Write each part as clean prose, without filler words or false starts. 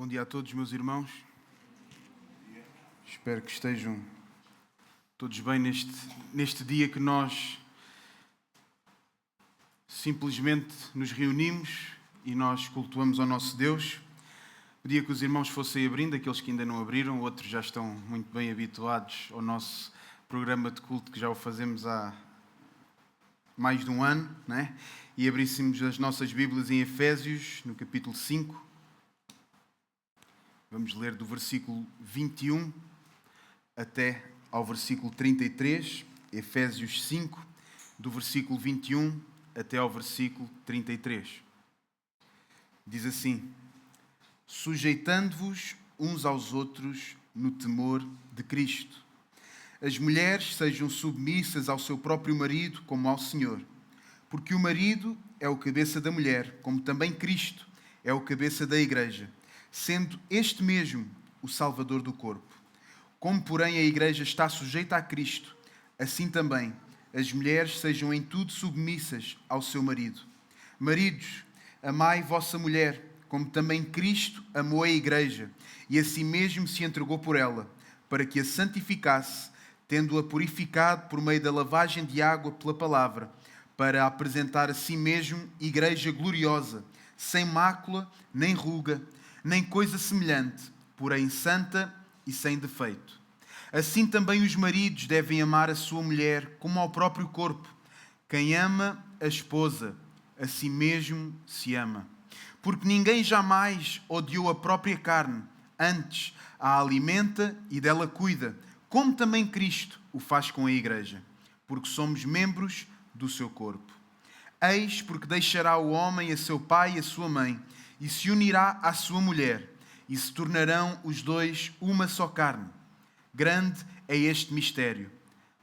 Bom dia a todos, meus irmãos. Espero que estejam todos bem neste dia que nós simplesmente nos reunimos e nós cultuamos ao nosso Deus. Pedia que os irmãos fossem abrindo, aqueles que ainda não abriram, outros já estão muito bem habituados ao nosso programa de culto, que já o fazemos há mais de um ano, né? E abríssemos as nossas Bíblias em Efésios, no capítulo 5. Vamos ler do versículo 21 até ao versículo 33, Efésios 5, do versículo 21 até ao versículo 33. Diz assim: sujeitando-vos uns aos outros no temor de Cristo. As mulheres sejam submissas ao seu próprio marido como ao Senhor, porque o marido é o cabeça da mulher, como também Cristo é o cabeça da Igreja, sendo este mesmo o Salvador do corpo. Como, porém, a Igreja está sujeita a Cristo, assim também as mulheres sejam em tudo submissas ao seu marido. Maridos, amai vossa mulher, como também Cristo amou a Igreja, e a si mesmo se entregou por ela, para que a santificasse, tendo-a purificado por meio da lavagem de água pela palavra, para apresentar a si mesmo Igreja gloriosa, sem mácula, nem ruga, nem coisa semelhante, porém santa e sem defeito. Assim também os maridos devem amar a sua mulher como ao próprio corpo. Quem ama a esposa, a si mesmo se ama. Porque ninguém jamais odiou a própria carne, antes a alimenta e dela cuida, como também Cristo o faz com a Igreja, porque somos membros do seu corpo. Eis porque deixará o homem a seu pai e a sua mãe, e se unirá à sua mulher, e se tornarão os dois uma só carne. Grande é este mistério,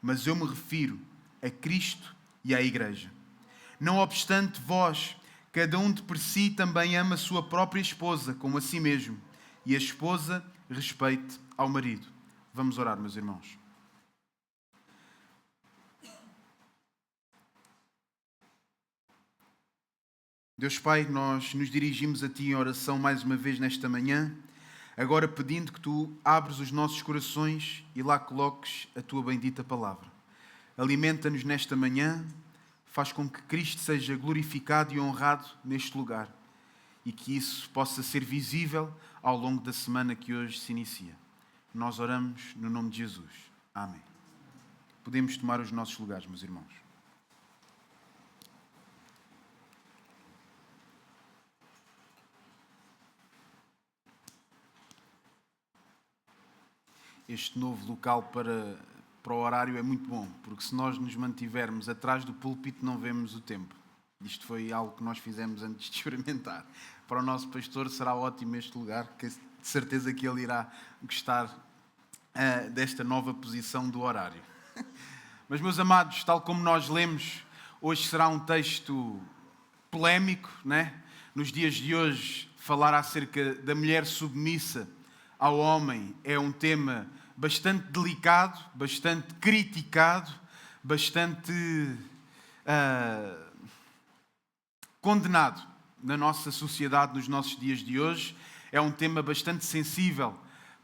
mas eu me refiro a Cristo e à Igreja. Não obstante, vós, cada um de por si também ama a sua própria esposa como a si mesmo, e a esposa respeite ao marido. Vamos orar, meus irmãos. Deus Pai, nós nos dirigimos a Ti em oração mais uma vez nesta manhã, agora pedindo que Tu abres os nossos corações e lá coloques a Tua bendita palavra. Alimenta-nos nesta manhã, faz com que Cristo seja glorificado e honrado neste lugar e que isso possa ser visível ao longo da semana que hoje se inicia. Nós oramos no nome de Jesus. Amém. Podemos tomar os nossos lugares, meus irmãos. Este novo local para o horário é muito bom, porque se nós nos mantivermos atrás do púlpito não vemos o tempo. Isto foi algo que nós fizemos antes de experimentar. Para o nosso pastor será ótimo este lugar, que de certeza que ele irá gostar desta nova posição do horário. Mas, meus amados, tal como nós lemos, hoje será um texto polémico, né? Nos dias de hoje, falar acerca da mulher submissa ao homem é um tema bastante delicado, bastante criticado, bastante condenado na nossa sociedade nos nossos dias de hoje. É um tema bastante sensível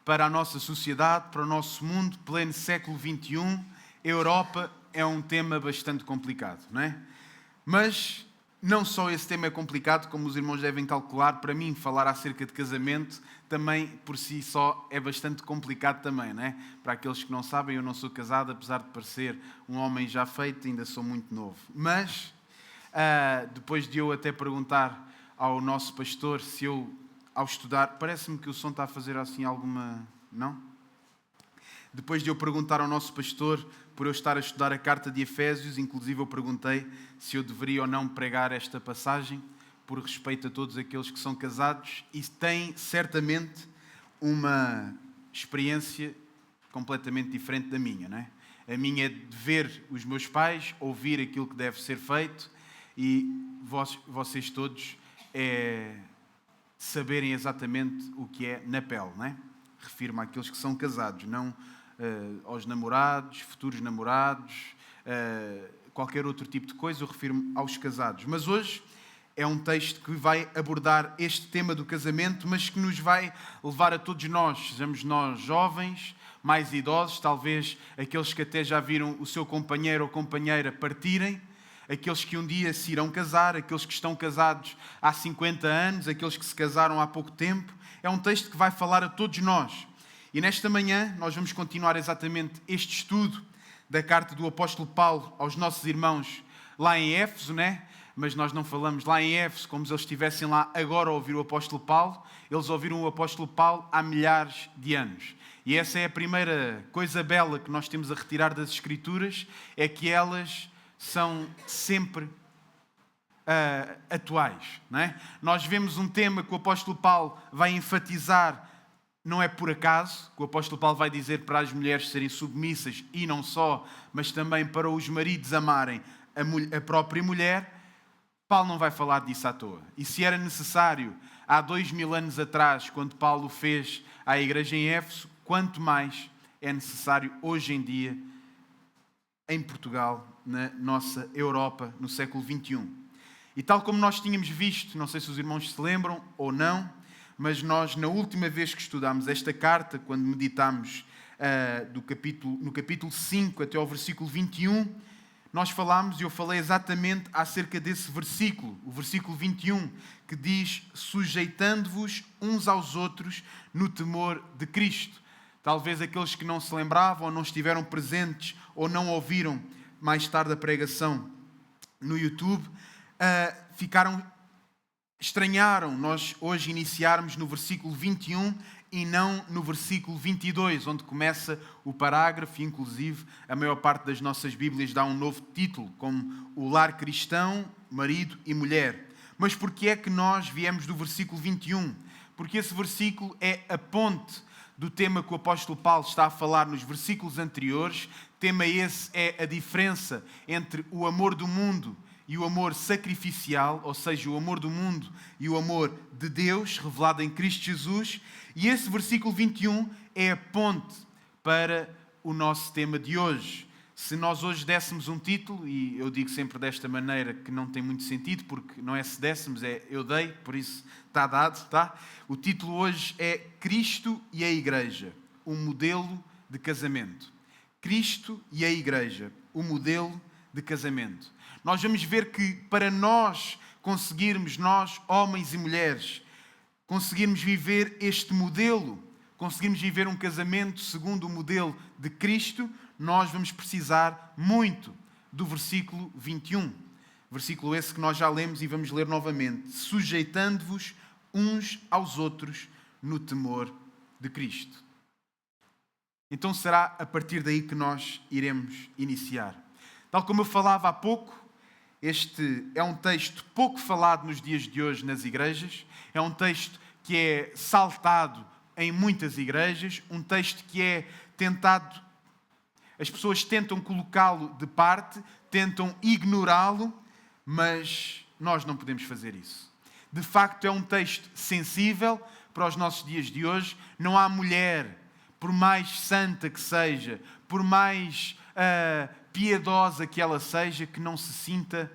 para a nossa sociedade, para o nosso mundo, pleno século XXI. A Europa é um tema bastante complicado, não é? Mas não só esse tema é complicado, como os irmãos devem calcular, para mim falar acerca de casamento também por si só é bastante complicado também, não é? Para aqueles que não sabem, eu não sou casado, apesar de parecer um homem já feito, ainda sou muito novo. Mas, depois de eu até perguntar ao nosso pastor se eu, ao estudar, parece-me que o som está a fazer assim alguma... não? Depois de eu perguntar ao nosso pastor, por eu estar a estudar a carta de Efésios, inclusive eu perguntei se eu deveria ou não pregar esta passagem, por respeito a todos aqueles que são casados, e têm certamente uma experiência completamente diferente da minha, não é? A minha é de ver os meus pais, ouvir aquilo que deve ser feito, e vocês todos saberem exatamente o que é na pele, não é? Refiro-me àqueles que são casados, não aos namorados, futuros namorados, qualquer outro tipo de coisa, eu refiro-me aos casados. Mas hoje É um texto que vai abordar este tema do casamento, mas que nos vai levar a todos nós, sejamos nós jovens, mais idosos, talvez aqueles que até já viram o seu companheiro ou companheira partirem, aqueles que um dia se irão casar, aqueles que estão casados há 50 anos, aqueles que se casaram há pouco tempo. É um texto que vai falar a todos nós. E nesta manhã nós vamos continuar exatamente este estudo da carta do apóstolo Paulo aos nossos irmãos lá em Éfeso, né? Mas nós não falamos lá em Éfeso como se eles estivessem lá agora a ouvir o apóstolo Paulo. Eles ouviram o apóstolo Paulo há milhares de anos. E essa é a primeira coisa bela que nós temos a retirar das Escrituras, é que elas são sempre atuais. Não é? Nós vemos um tema que o apóstolo Paulo vai enfatizar, não é por acaso, que o apóstolo Paulo vai dizer para as mulheres serem submissas e não só, mas também para os maridos amarem a própria mulher. Paulo não vai falar disso à toa. E se era necessário há 2000 anos atrás, quando Paulo fez à igreja em Éfeso, quanto mais é necessário hoje em dia em Portugal, na nossa Europa, no século XXI. E tal como nós tínhamos visto, não sei se os irmãos se lembram ou não, mas nós, na última vez que estudámos esta carta, quando meditámos no capítulo 5 até ao versículo 21, nós falámos, e eu falei exatamente acerca desse versículo, o versículo 21, que diz: sujeitando-vos uns aos outros no temor de Cristo. Talvez aqueles que não se lembravam, ou não estiveram presentes, ou não ouviram mais tarde a pregação no YouTube, estranharam nós hoje iniciarmos no versículo 21 e não no versículo 22, onde começa o parágrafo, e inclusive a maior parte das nossas Bíblias dá um novo título, como o lar cristão, marido e mulher. Mas porquê é que nós viemos do versículo 21? Porque esse versículo é a ponte do tema que o apóstolo Paulo está a falar nos versículos anteriores. Tema esse é a diferença entre o amor do mundo e o amor sacrificial, ou seja, o amor do mundo e o amor de Deus, revelado em Cristo Jesus. E esse versículo 21 é a ponte para o nosso tema de hoje. Se nós hoje dessemos um título, e eu digo sempre desta maneira que não tem muito sentido, porque não é se dessemos, é eu dei, por isso está dado, tá? O título hoje é Cristo e a Igreja, um modelo de casamento. Cristo e a Igreja, o modelo de casamento. Nós vamos ver que para nós conseguirmos, nós, homens e mulheres, conseguirmos viver este modelo, conseguirmos viver um casamento segundo o modelo de Cristo, nós vamos precisar muito do versículo 21. Versículo esse que nós já lemos e vamos ler novamente. Sujeitando-vos uns aos outros no temor de Cristo. Então será a partir daí que nós iremos iniciar. Tal como eu falava há pouco, este é um texto pouco falado nos dias de hoje nas igrejas. É um texto que é saltado em muitas igrejas. Um texto que é tentado, as pessoas tentam colocá-lo de parte, tentam ignorá-lo, mas nós não podemos fazer isso. De facto, é um texto sensível para os nossos dias de hoje. Não há mulher, por mais santa que seja, por mais piedosa que ela seja, que não se sinta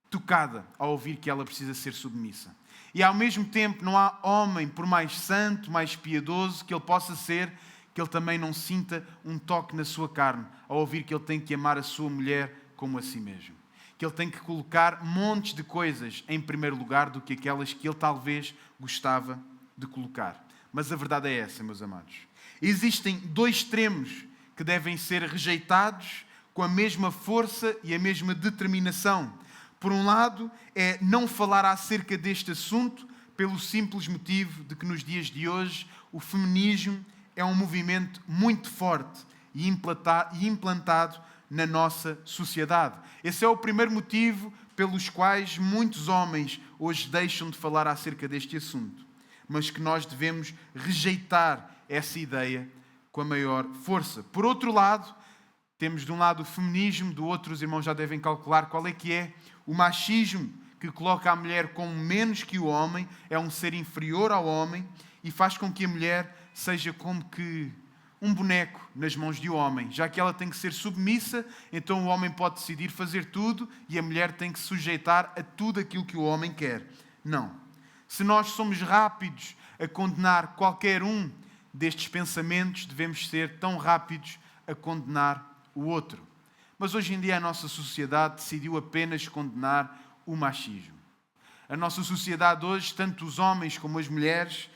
tocada ao ouvir que ela precisa ser submissa. E ao mesmo tempo não há homem, por mais santo, mais piedoso que ele possa ser, que ele também não sinta um toque na sua carne ao ouvir que ele tem que amar a sua mulher como a si mesmo. Que ele tem que colocar montes de coisas em primeiro lugar do que aquelas que ele talvez gostava de colocar. Mas a verdade é essa, meus amados. Existem dois extremos que devem ser rejeitados com a mesma força e a mesma determinação. Por um lado, é não falar acerca deste assunto pelo simples motivo de que nos dias de hoje o feminismo é um movimento muito forte e implantado na nossa sociedade. Esse é o primeiro motivo pelos quais muitos homens hoje deixam de falar acerca deste assunto, mas que nós devemos rejeitar essa ideia com a maior força. Por outro lado, temos de um lado o feminismo, do outro os irmãos já devem calcular qual é que é o machismo, que coloca a mulher como menos que o homem, é um ser inferior ao homem e faz com que a mulher seja como que um boneco nas mãos de um homem. Já que ela tem que ser submissa, então o homem pode decidir fazer tudo e a mulher tem que se sujeitar a tudo aquilo que o homem quer. Não. Se nós somos rápidos a condenar qualquer um destes pensamentos, devemos ser tão rápidos a condenar o outro. Mas hoje em dia a nossa sociedade decidiu apenas condenar o machismo. A nossa sociedade hoje, tanto os homens como as mulheres,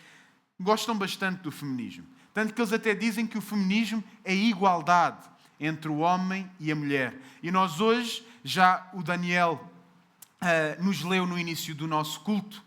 gostam bastante do feminismo. Tanto que eles até dizem que o feminismo é igualdade entre o homem e a mulher. E nós hoje, já o Daniel nos leu no início do nosso culto,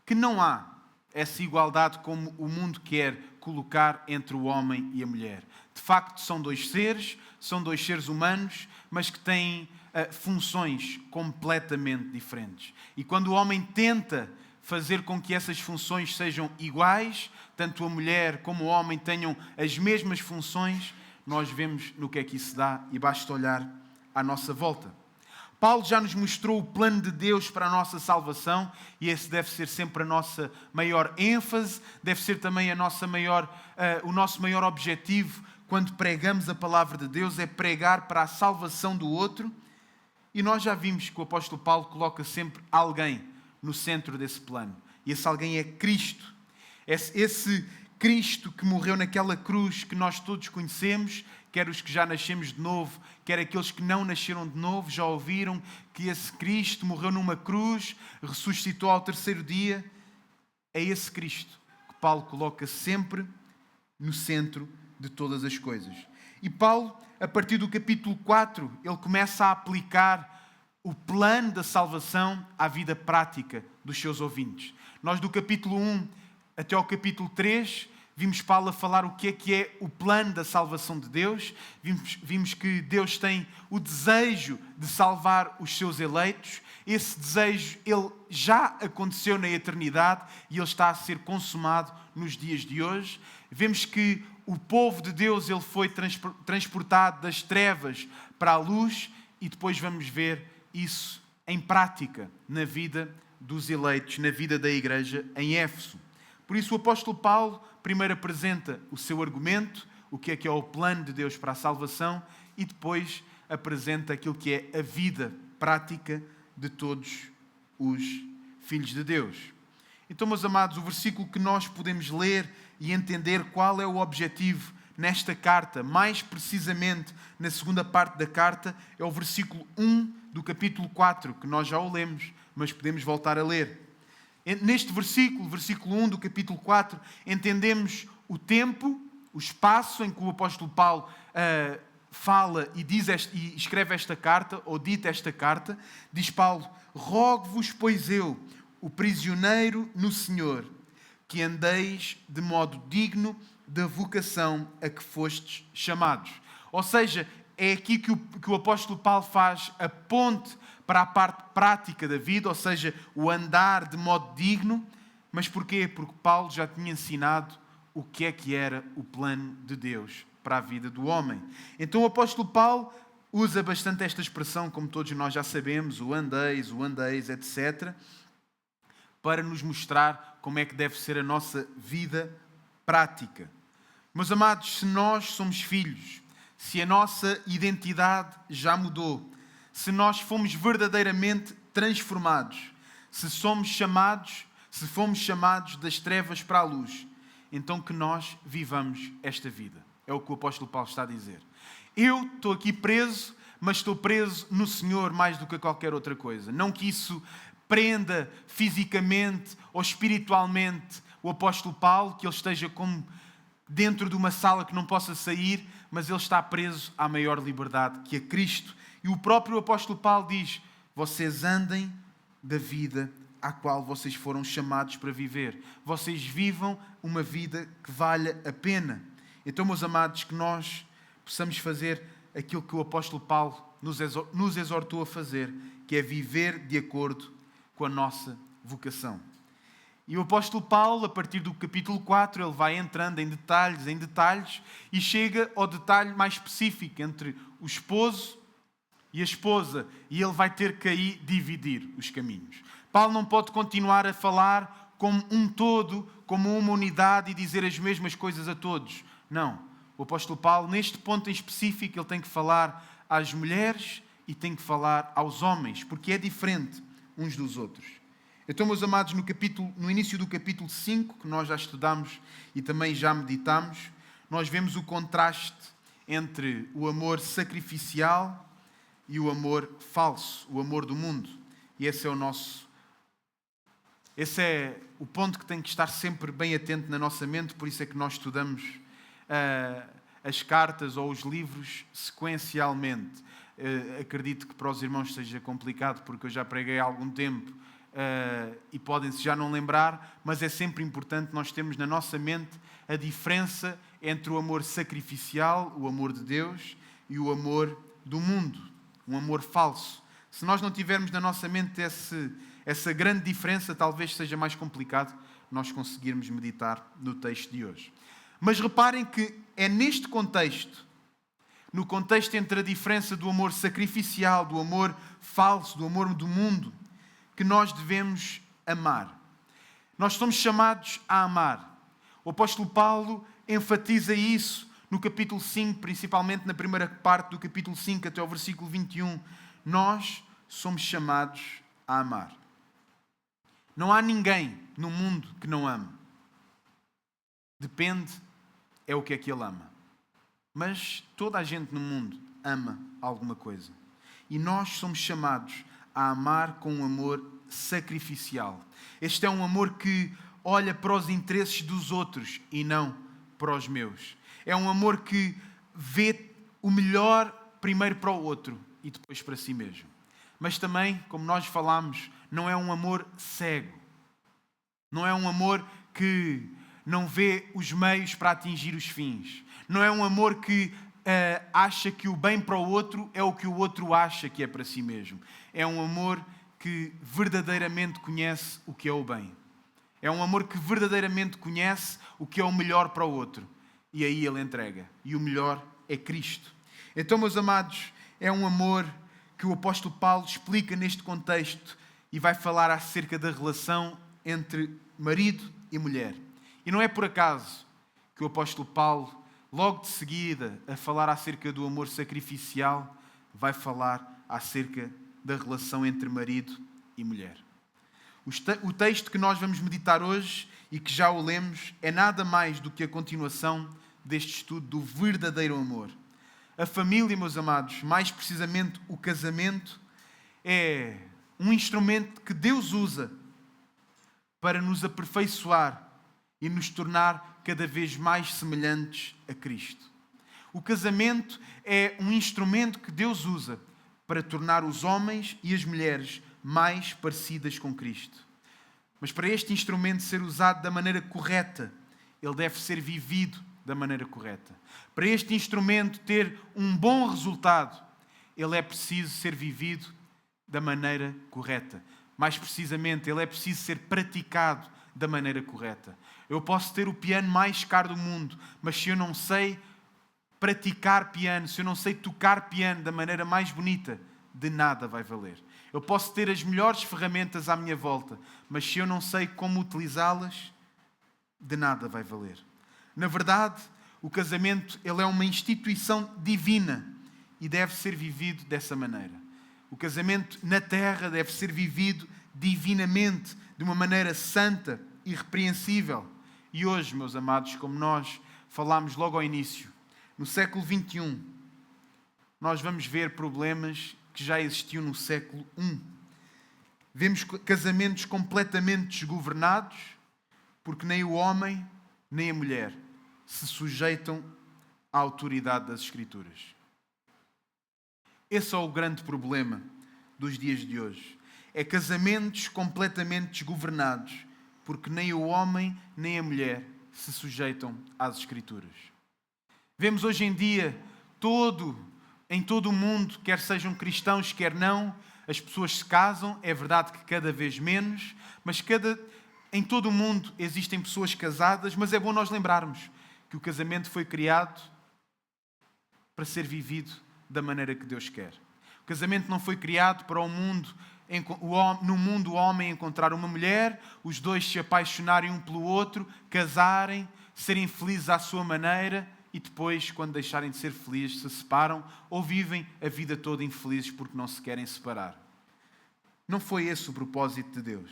que não há essa igualdade como o mundo quer colocar entre o homem e a mulher. De facto, são dois seres humanos, mas que têm funções completamente diferentes. E quando o homem tenta fazer com que essas funções sejam iguais, tanto a mulher como o homem tenham as mesmas funções, nós vemos no que é que isso dá e basta olhar à nossa volta. Paulo já nos mostrou o plano de Deus para a nossa salvação e esse deve ser sempre a nossa maior ênfase, deve ser também o nosso maior objetivo quando pregamos a palavra de Deus, é pregar para a salvação do outro. E nós já vimos que o apóstolo Paulo coloca sempre alguém no centro desse plano. E esse alguém é Cristo. Esse Cristo que morreu naquela cruz que nós todos conhecemos, quer os que já nascemos de novo, quer aqueles que não nasceram de novo, já ouviram que esse Cristo morreu numa cruz, ressuscitou ao terceiro dia. É esse Cristo que Paulo coloca sempre no centro de todas as coisas. E Paulo, a partir do capítulo 4, ele começa a aplicar o plano da salvação à vida prática dos seus ouvintes. Nós do capítulo 1 até ao capítulo 3, vimos Paulo a falar o que é o plano da salvação de Deus. Vimos que Deus tem o desejo de salvar os seus eleitos. Esse desejo ele já aconteceu na eternidade e ele está a ser consumado nos dias de hoje. Vemos que o povo de Deus ele foi transportado das trevas para a luz e depois vamos ver isso em prática na vida dos eleitos, na vida da igreja em Éfeso. Por isso o apóstolo Paulo primeiro apresenta o seu argumento, o que é o plano de Deus para a salvação, e depois apresenta aquilo que é a vida prática de todos os filhos de Deus. Então, meus amados, o versículo que nós podemos ler e entender qual é o objetivo nesta carta, mais precisamente na segunda parte da carta, é o versículo 1 do capítulo 4, que nós já o lemos, mas podemos voltar a ler. Neste versículo 1 do capítulo 4, entendemos o tempo, o espaço em que o apóstolo Paulo fala e escreve esta carta, ou dita esta carta. Diz Paulo: rogo-vos, pois eu, o prisioneiro no Senhor, que andeis de modo digno da vocação a que fostes chamados. Ou seja, é aqui que o apóstolo Paulo faz a ponte para a parte prática da vida, ou seja, o andar de modo digno. Mas porquê? Porque Paulo já tinha ensinado o que era o plano de Deus para a vida do homem. Então o apóstolo Paulo usa bastante esta expressão, como todos nós já sabemos, o andeis, etc., para nos mostrar como é que deve ser a nossa vida prática. Meus amados, se nós somos filhos, se a nossa identidade já mudou, se nós fomos verdadeiramente transformados, se fomos chamados das trevas para a luz, então que nós vivamos esta vida. É o que o apóstolo Paulo está a dizer. Eu estou aqui preso, mas estou preso no Senhor mais do que qualquer outra coisa. Não que isso prenda fisicamente ou espiritualmente o apóstolo Paulo, que ele esteja como dentro de uma sala que não possa sair, mas ele está preso à maior liberdade que é Cristo. E o próprio apóstolo Paulo diz: vocês andem da vida à qual vocês foram chamados para viver. Vocês vivam uma vida que valha a pena. Então, meus amados, que nós possamos fazer aquilo que o apóstolo Paulo nos exortou a fazer, que é viver de acordo com a nossa vocação. E o apóstolo Paulo, a partir do capítulo 4, ele vai entrando em detalhes, e chega ao detalhe mais específico entre o esposo e a esposa, e ele vai ter que aí dividir os caminhos. Paulo não pode continuar a falar como um todo, como uma unidade e dizer as mesmas coisas a todos. Não. o apóstolo Paulo, neste ponto em específico, ele tem que falar às mulheres e tem que falar aos homens, porque é diferente uns dos outros. Então, meus amados, no início do capítulo 5, que nós já estudamos e também já meditamos, nós vemos o contraste entre o amor sacrificial e o amor falso, o amor do mundo. E esse é o ponto que tem que estar sempre bem atento na nossa mente, por isso é que nós estudamos as cartas ou os livros sequencialmente. Acredito que para os irmãos seja complicado, porque eu já preguei há algum tempo e podem-se já não lembrar, mas é sempre importante nós termos na nossa mente a diferença entre o amor sacrificial, o amor de Deus, e o amor do mundo, um amor falso. Se nós não tivermos na nossa mente essa grande diferença, talvez seja mais complicado nós conseguirmos meditar no texto de hoje. Mas reparem que é neste contexto, no contexto entre a diferença do amor sacrificial, do amor falso, do amor do mundo, que nós devemos amar. Nós somos chamados a amar. O apóstolo Paulo enfatiza isso no capítulo 5, principalmente na primeira parte do capítulo 5 até ao versículo 21. Nós somos chamados a amar. Não há ninguém no mundo que não ame. Depende, é o que é que ele ama. Mas toda a gente no mundo ama alguma coisa. E nós somos chamados a amar com um amor sacrificial. Este é um amor que olha para os interesses dos outros e não para os meus. É um amor que vê o melhor primeiro para o outro e depois para si mesmo. Mas também, como nós falámos, não é um amor cego. Não é um amor que não vê os meios para atingir os fins. Não é um amor que acha que o bem para o outro é o que o outro acha que é para si mesmo. É um amor que verdadeiramente conhece o que é o bem. É um amor que verdadeiramente conhece o que é o melhor para o outro. E aí ele entrega. E o melhor é Cristo. Então, meus amados, é um amor que o apóstolo Paulo explica neste contexto e vai falar acerca da relação entre marido e mulher. E não é por acaso que o apóstolo Paulo, logo de seguida, a falar acerca do amor sacrificial, vai falar acerca da relação entre marido e mulher. O texto que nós vamos meditar hoje e que já o lemos é nada mais do que a continuação deste estudo do verdadeiro amor. A família, meus amados, mais precisamente o casamento, é um instrumento que Deus usa para nos aperfeiçoar e nos tornar cada vez mais semelhantes a Cristo. O casamento é um instrumento que Deus usa para tornar os homens e as mulheres mais parecidas com Cristo. Mas para este instrumento ser usado da maneira correta, ele deve ser vivido da maneira correta. Para este instrumento ter um bom resultado, ele é preciso ser vivido da maneira correta. Mais precisamente, ele é preciso ser praticado da maneira correta. Eu posso ter o piano mais caro do mundo, mas se eu não sei praticar piano, se eu não sei tocar piano da maneira mais bonita, de nada vai valer. Eu posso ter as melhores ferramentas à minha volta, mas se eu não sei como utilizá-las, de nada vai valer. Na verdade, o casamento ele é uma instituição divina e deve ser vivido dessa maneira. O casamento na terra deve ser vivido divinamente, de uma maneira santa, irrepreensível. E hoje, meus amados, como nós falámos logo ao início, no século XXI, nós vamos ver problemas que já existiam no século I. Vemos casamentos completamente desgovernados, porque nem o homem nem a mulher se sujeitam à autoridade das Escrituras. Esse é o grande problema dos dias de hoje. É casamentos completamente desgovernados, porque nem o homem nem a mulher se sujeitam às Escrituras. Vemos hoje em dia em todo o mundo, quer sejam cristãos, quer não, as pessoas se casam, é verdade que cada vez menos, mas em todo o mundo existem pessoas casadas, mas é bom nós lembrarmos que o casamento foi criado para ser vivido da maneira que Deus quer. O casamento não foi criado para o mundo, no mundo o homem encontrar uma mulher, os dois se apaixonarem um pelo outro, casarem, serem felizes à sua maneira e depois, quando deixarem de ser felizes, se separam ou vivem a vida toda infelizes porque não se querem separar. Não foi esse o propósito de Deus.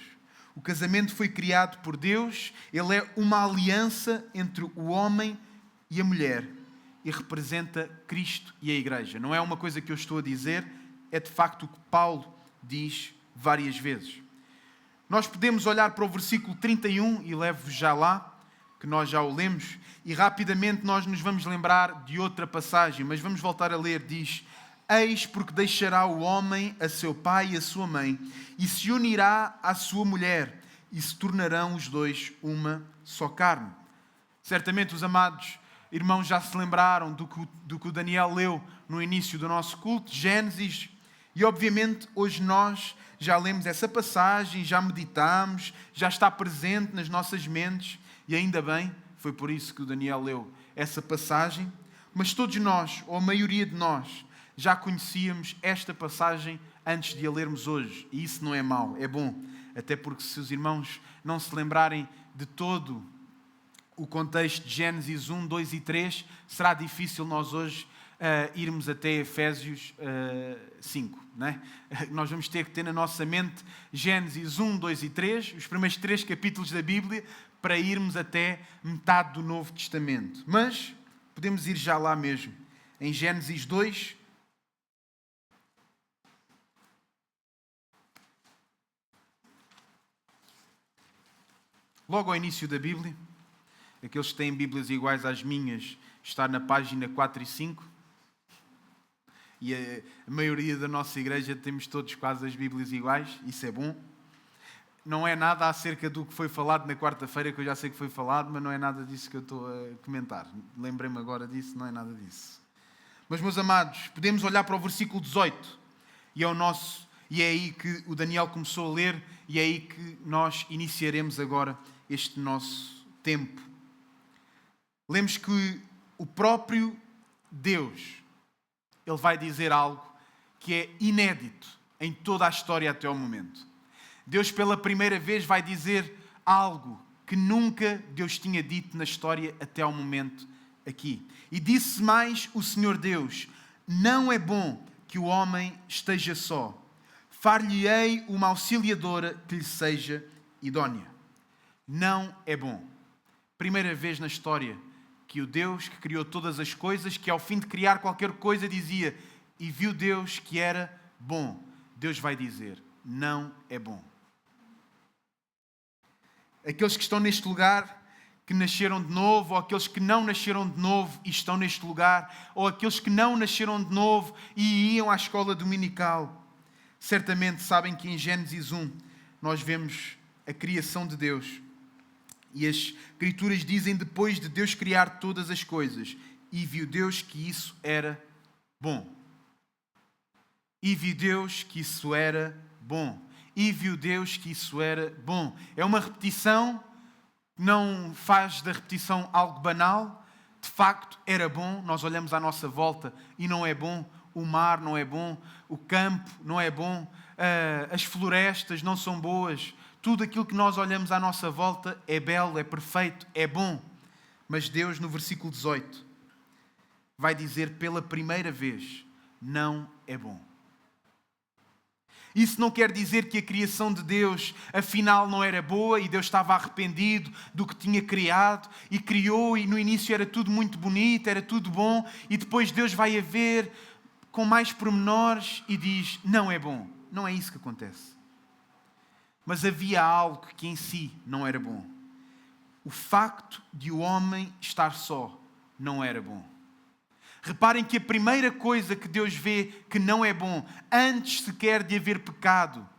O casamento foi criado por Deus, ele é uma aliança entre o homem e a mulher e representa Cristo e a Igreja. Não é uma coisa que eu estou a dizer, é de facto o que Paulo diz várias vezes. Nós podemos olhar para o versículo 31 e levo-vos já lá, que nós já o lemos, e rapidamente nós nos vamos lembrar de outra passagem, mas vamos voltar a ler. Diz: eis porque deixará o homem a seu pai e a sua mãe, e se unirá à sua mulher, e se tornarão os dois uma só carne. Certamente os amados irmãos já se lembraram do que o Daniel leu no início do nosso culto, Gênesis, e obviamente hoje nós já lemos essa passagem, já meditamos, já está presente nas nossas mentes, e ainda bem, foi por isso que o Daniel leu essa passagem, mas todos nós, ou a maioria de nós, já conhecíamos esta passagem antes de a lermos hoje, e isso não é mau, é bom, até porque se os irmãos não se lembrarem de todo o contexto de Gênesis 1, 2 e 3, será difícil nós hoje irmos até Efésios 5. Não é? Nós vamos ter que ter na nossa mente Gênesis 1, 2 e 3, os primeiros 3 capítulos da Bíblia, para irmos até metade do Novo Testamento. Mas podemos ir já lá mesmo. Em Gênesis 2, logo ao início da Bíblia, aqueles que têm Bíblias iguais às minhas, está na página 4 e 5. E a maioria da nossa igreja temos todos quase as Bíblias iguais, isso é bom. Não é nada acerca do que foi falado na quarta-feira, que eu já sei que foi falado, mas não é nada disso que eu estou a comentar. Lembrei-me agora disso, não é nada disso. Mas, meus amados, podemos olhar para o versículo 18, e é aí que o Daniel começou a ler, e é aí que nós iniciaremos agora este nosso tempo. Lemos que o próprio Deus, ele vai dizer algo que é inédito em toda a história até ao momento. Deus pela primeira vez vai dizer algo que nunca Deus tinha dito na história até ao momento aqui. E disse mais o Senhor Deus: não é bom que o homem esteja só. Far-lhe-ei uma auxiliadora que lhe seja idónea. Não é bom. Primeira vez na história que o Deus que criou todas as coisas, que ao fim de criar qualquer coisa dizia: e viu Deus que era bom. Deus vai dizer: não é bom. Aqueles que estão neste lugar, que nasceram de novo, ou aqueles que não nasceram de novo e estão neste lugar, ou aqueles que não nasceram de novo e iam à escola dominical, certamente sabem que em Gênesis 1 nós vemos a criação de Deus. E as Escrituras dizem: depois de Deus criar todas as coisas, e viu Deus que isso era bom. E viu Deus que isso era bom. E viu Deus que isso era bom. É uma repetição, não faz da repetição algo banal. De facto, era bom. Nós olhamos à nossa volta e não é bom. O mar não é bom. O campo não é bom. As florestas não são boas. Tudo aquilo que nós olhamos à nossa volta é belo, é perfeito, é bom. Mas Deus, no versículo 18, vai dizer pela primeira vez: não é bom. Isso não quer dizer que a criação de Deus afinal não era boa e Deus estava arrependido do que tinha criado e criou, e no início era tudo muito bonito, era tudo bom, e depois Deus vai a ver com mais pormenores e diz: não é bom. Não é isso que acontece. Mas havia algo que em si não era bom. O facto de o homem estar só não era bom. Reparem que a primeira coisa que Deus vê que não é bom, antes sequer de haver pecado,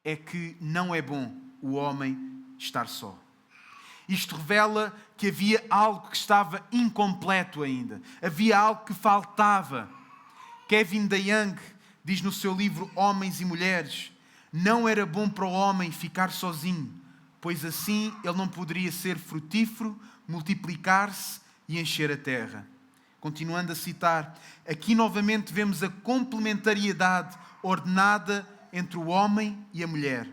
é que não é bom o homem estar só. Isto revela que havia algo que estava incompleto ainda. Havia algo que faltava. Kevin DeYoung diz no seu livro Homens e Mulheres: não era bom para o homem ficar sozinho, pois assim ele não poderia ser frutífero, multiplicar-se e encher a terra. Continuando a citar, aqui novamente vemos a complementariedade ordenada entre o homem e a mulher.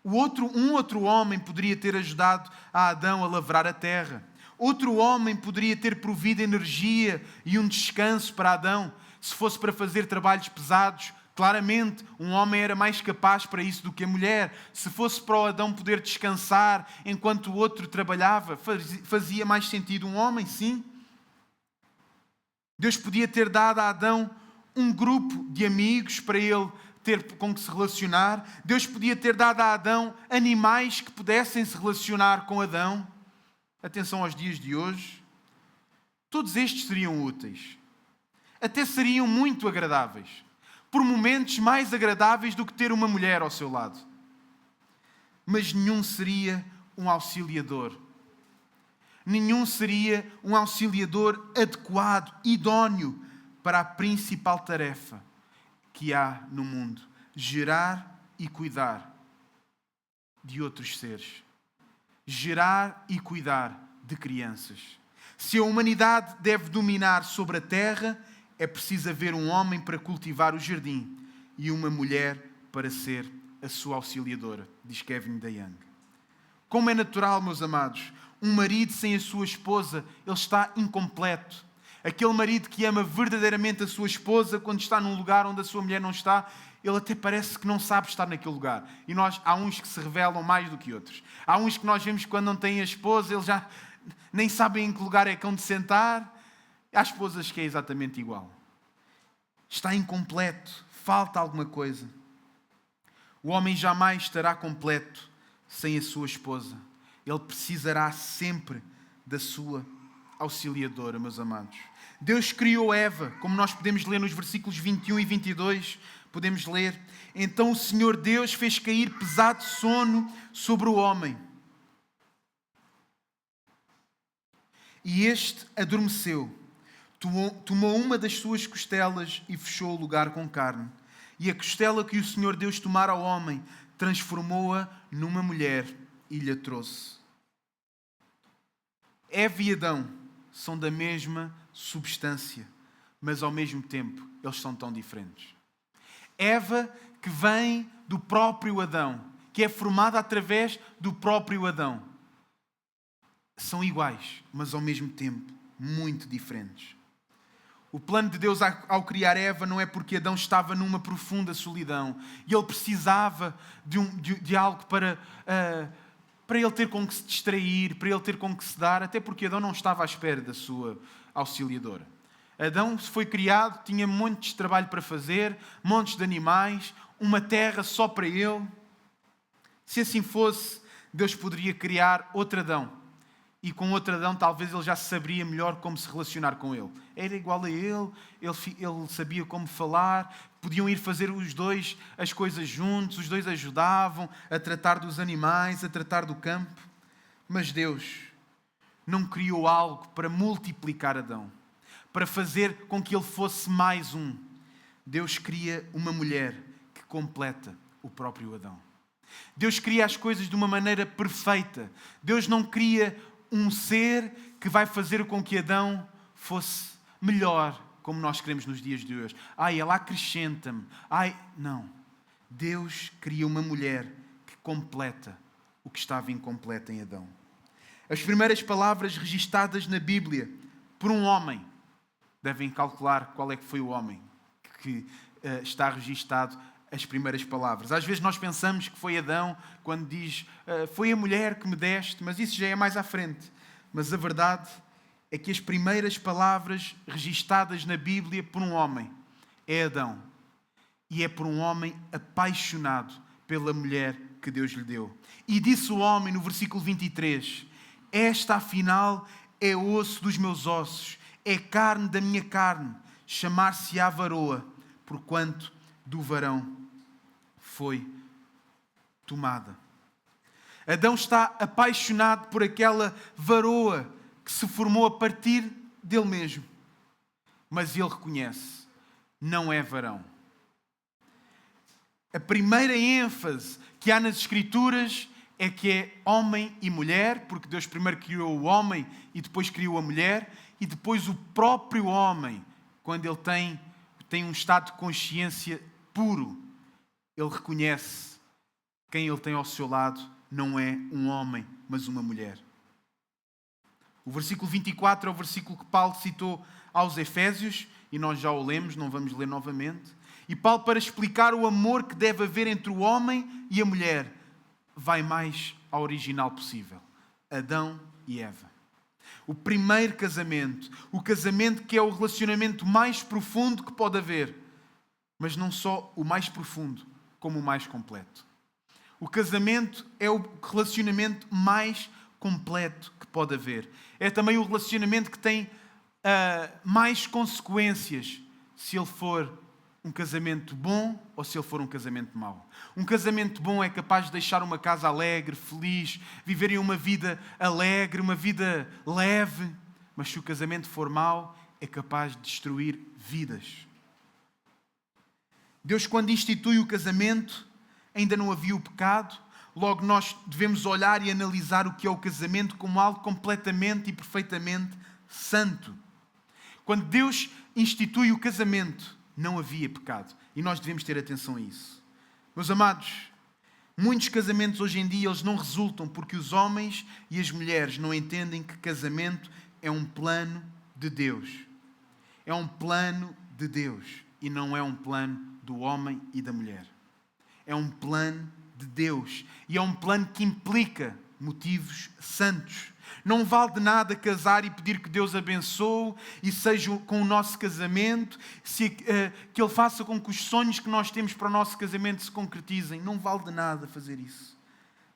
Um outro homem poderia ter ajudado a Adão a lavrar a terra. Outro homem poderia ter provido energia e um descanso para Adão, se fosse para fazer trabalhos pesados. Claramente, um homem era mais capaz para isso do que a mulher. Se fosse para o Adão poder descansar enquanto o outro trabalhava, fazia mais sentido um homem, sim. Deus podia ter dado a Adão um grupo de amigos para ele ter com que se relacionar. Deus podia ter dado a Adão animais que pudessem se relacionar com Adão. Atenção aos dias de hoje. Todos estes seriam úteis. Até seriam muito agradáveis. Por momentos mais agradáveis do que ter uma mulher ao seu lado. Mas nenhum seria um auxiliador. Nenhum seria um auxiliador adequado, idóneo para a principal tarefa que há no mundo: gerar e cuidar de outros seres. Gerar e cuidar de crianças. Se a humanidade deve dominar sobre a terra, é preciso haver um homem para cultivar o jardim e uma mulher para ser a sua auxiliadora, diz Kevin DeYoung. Como é natural, meus amados, um marido sem a sua esposa, ele está incompleto. Aquele marido que ama verdadeiramente a sua esposa, quando está num lugar onde a sua mulher não está, ele até parece que não sabe estar naquele lugar. E há uns que se revelam mais do que outros. Há uns que nós vemos que quando não têm a esposa, eles já nem sabem em que lugar é que hão de sentar. Há esposas que é exatamente igual. Está incompleto, falta alguma coisa. O homem jamais estará completo sem a sua esposa. Ele precisará sempre da sua auxiliadora, meus amados. Deus criou Eva, como nós podemos ler nos versículos 21 e 22, podemos ler: então o Senhor Deus fez cair pesado sono sobre o homem. E este adormeceu. Tomou uma das suas costelas e fechou o lugar com carne. E a costela que o Senhor Deus tomara ao homem, transformou-a numa mulher e lhe a trouxe. Eva e Adão são da mesma substância, mas ao mesmo tempo eles são tão diferentes. Eva, que vem do próprio Adão, que é formada através do próprio Adão, são iguais, mas ao mesmo tempo muito diferentes. O plano de Deus ao criar Eva não é porque Adão estava numa profunda solidão e ele precisava de algo para ele ter com que se distrair, para ele ter com que se dar, até porque Adão não estava à espera da sua auxiliadora. Adão foi criado, tinha montes de trabalho para fazer, montes de animais, uma terra só para ele. Se assim fosse, Deus poderia criar outro Adão. E com outro Adão talvez ele já saberia melhor como se relacionar com ele. Era igual a ele sabia como falar, podiam ir fazer os dois as coisas juntos, os dois ajudavam a tratar dos animais, a tratar do campo. Mas Deus não criou algo para multiplicar Adão, para fazer com que ele fosse mais um. Deus cria uma mulher que completa o próprio Adão. Deus cria as coisas de uma maneira perfeita. Deus não cria um ser que vai fazer com que Adão fosse melhor, como nós queremos nos dias de hoje. Ela acrescenta-me. Não. Deus cria uma mulher que completa o que estava incompleto em Adão. As primeiras palavras registadas na Bíblia por um homem, devem calcular qual é que foi o homem que está registado as primeiras palavras. Às vezes nós pensamos que foi Adão quando diz foi a mulher que me deste, mas isso já é mais à frente. Mas a verdade é que as primeiras palavras registadas na Bíblia por um homem é Adão. E é por um homem apaixonado pela mulher que Deus lhe deu. E disse o homem no versículo 23, esta afinal é osso dos meus ossos, é carne da minha carne, chamar-se-á varoa, porquanto do varão foi tomada. Adão está apaixonado por aquela varoa que se formou a partir dele mesmo. Mas ele reconhece, não é varão. A primeira ênfase que há nas Escrituras é que é homem e mulher, porque Deus primeiro criou o homem e depois criou a mulher, e depois o próprio homem, quando ele tem um estado de consciência puro, ele reconhece quem ele tem ao seu lado não é um homem, mas uma mulher. O versículo 24 é o versículo que Paulo citou aos Efésios, e nós já o lemos, não vamos ler novamente. E Paulo, para explicar o amor que deve haver entre o homem e a mulher, vai mais ao original possível. Adão e Eva. O primeiro casamento, o casamento que é o relacionamento mais profundo que pode haver, mas não só o mais profundo, como o mais completo. O casamento é o relacionamento mais completo que pode haver. É também o relacionamento que tem mais consequências, se ele for um casamento bom ou se ele for um casamento mau. Um casamento bom é capaz de deixar uma casa alegre, feliz, viverem uma vida alegre, uma vida leve, mas se o casamento for mau, é capaz de destruir vidas. Deus, quando institui o casamento, ainda não havia o pecado. Logo, nós devemos olhar e analisar o que é o casamento como algo completamente e perfeitamente santo. Quando Deus institui o casamento, não havia pecado. E nós devemos ter atenção a isso. Meus amados, muitos casamentos hoje em dia eles não resultam porque os homens e as mulheres não entendem que casamento é um plano de Deus. É um plano de Deus e não é um plano do homem e da mulher. É um plano de Deus e é um plano que implica motivos santos. Não vale de nada casar e pedir que Deus abençoe e seja com o nosso casamento, que Ele faça com que os sonhos que nós temos para o nosso casamento se concretizem. Não vale de nada fazer isso,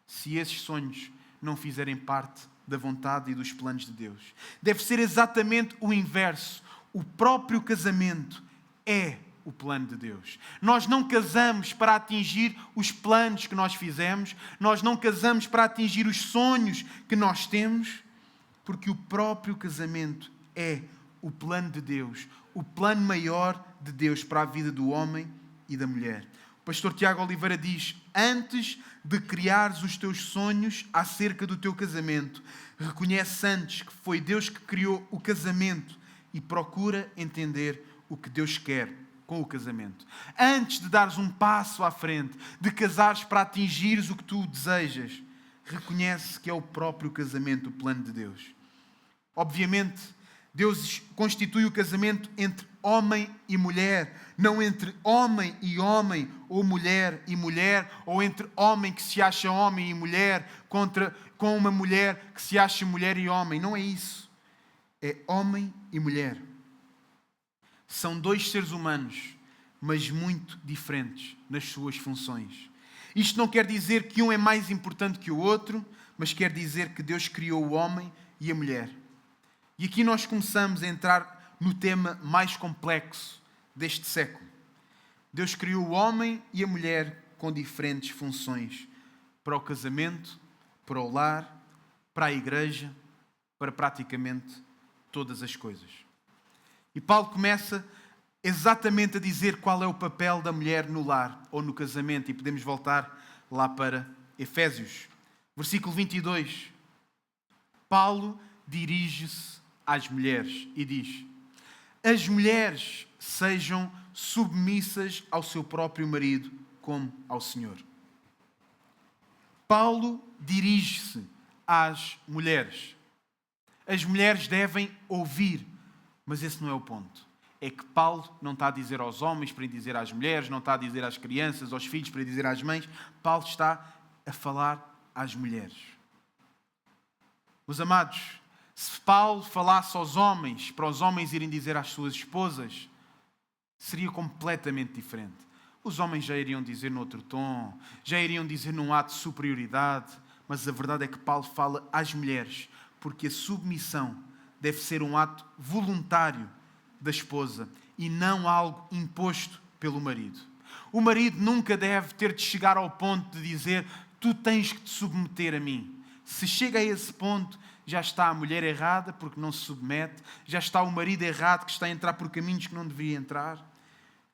se esses sonhos não fizerem parte da vontade e dos planos de Deus. Deve ser exatamente o inverso. O próprio casamento é o plano de Deus. Nós não casamos para atingir os planos que nós fizemos, nós não casamos para atingir os sonhos que nós temos, porque o próprio casamento é o plano de Deus, o plano maior de Deus para a vida do homem e da mulher. O pastor Tiago Oliveira diz: antes de criares os teus sonhos acerca do teu casamento, reconhece antes que foi Deus que criou o casamento e procura entender o que Deus quer com o casamento. Antes de dares um passo à frente, de casares para atingires o que tu desejas, reconhece que é o próprio casamento o plano de Deus. Obviamente, Deus constitui o casamento entre homem e mulher, não entre homem e homem, ou mulher e mulher, ou entre homem que se acha homem e mulher, com uma mulher que se acha mulher e homem. Não é isso. É homem e mulher. São dois seres humanos, mas muito diferentes nas suas funções. Isto não quer dizer que um é mais importante que o outro, mas quer dizer que Deus criou o homem e a mulher. E aqui nós começamos a entrar no tema mais complexo deste século. Deus criou o homem e a mulher com diferentes funções. Para o casamento, para o lar, para a igreja, para praticamente todas as coisas. E Paulo começa exatamente a dizer qual é o papel da mulher no lar ou no casamento. E podemos voltar lá para Efésios. Versículo 22. Paulo dirige-se às mulheres e diz: as mulheres sejam submissas ao seu próprio marido, como ao Senhor. Paulo dirige-se às mulheres. As mulheres devem ouvir, mas esse não é o ponto. É que Paulo não está a dizer aos homens para dizer às mulheres, não está a dizer às crianças, aos filhos para dizer às mães. Paulo está a falar às mulheres. Meus amados, se Paulo falasse aos homens, para os homens irem dizer às suas esposas, seria completamente diferente. Os homens já iriam dizer noutro tom, já iriam dizer num ato de superioridade, mas a verdade é que Paulo fala às mulheres, porque a submissão deve ser um ato voluntário da esposa e não algo imposto pelo marido. O marido nunca deve ter de chegar ao ponto de dizer: tu tens que te submeter a mim. Se chega a esse ponto, já está a mulher errada porque não se submete, já está o marido errado que está a entrar por caminhos que não deveria entrar.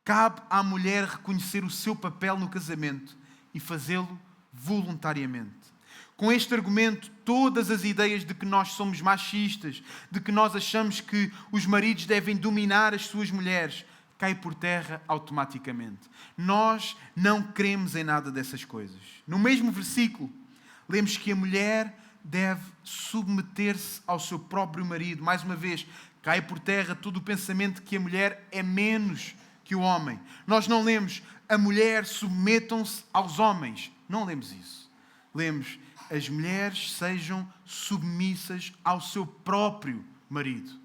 Cabe à mulher reconhecer o seu papel no casamento e fazê-lo voluntariamente. Com este argumento, todas as ideias de que nós somos machistas, de que nós achamos que os maridos devem dominar as suas mulheres, cai por terra automaticamente. Nós não cremos em nada dessas coisas. No mesmo versículo, lemos que a mulher deve submeter-se ao seu próprio marido. Mais uma vez, cai por terra todo o pensamento que a mulher é menos que o homem. Nós não lemos a mulher submetam-se aos homens. Não lemos isso. Lemos as mulheres sejam submissas ao seu próprio marido.